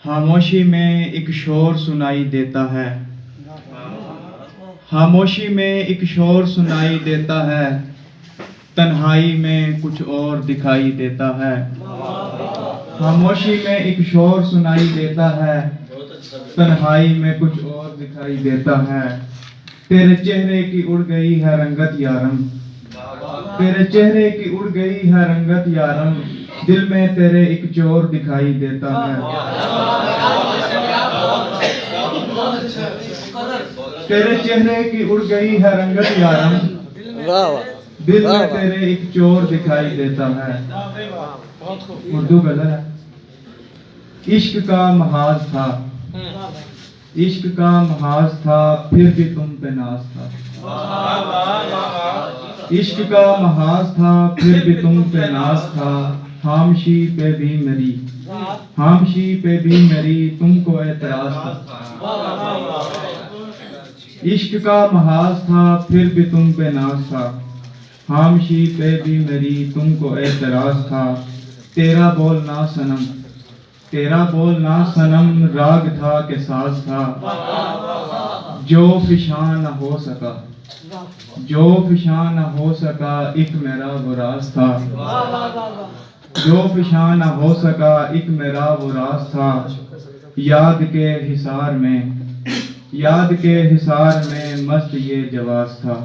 خاموشی میں ایک شور سنائی دیتا ہے، خاموشی میں ایک شور سنائی دیتا ہے، تنہائی میں کچھ اور دکھائی دیتا ہے۔ خاموشی میں ایک شور سنائی دیتا ہے، تنہائی میں کچھ اور دکھائی دیتا ہے۔ تیرے چہرے کی اڑ گئی ہے رنگت یارم، تیرے چہرے کی اڑ گئی ہے رنگت یارم، دل میں تیرے ایک چور دکھائی دیتا ہے۔ تیرے چہرے کی اڑ گئی ہے رنگت یارم، دل میں تیرے ایک چور دکھائی دیتا ہے۔ اردو غزل ہے۔ عشق کا محاذ تھا، عشق کا محاذ تھا، پھر بھی تم پہ ناز تھا۔ عشق کا محاذ تھا، پھر بھی تم پہ ناز تھا، خاموشی پہ بھی میری، خاموشی پہ بھی میری تم کو اعتراض تھا۔ عشق کا محاذ تھا، پھر بھی تم پہ ناز تھا، خاموشی پہ بھی میری تم کو اعتراض تھا۔ تیرا بولنا صنم، تیرا بولنا صنم، راگ تھا کہ ساز تھا، جو فشاں نہ ہو سکا، جو فشاں نہ ہو سکا، ایک میرا وہ راز تھا، جو فشاں نہ ہو سکا، ایک میرا وہ راز تھا۔ یاد کے حصار میں، یاد کے حصار میں مست یہ جواز تھا۔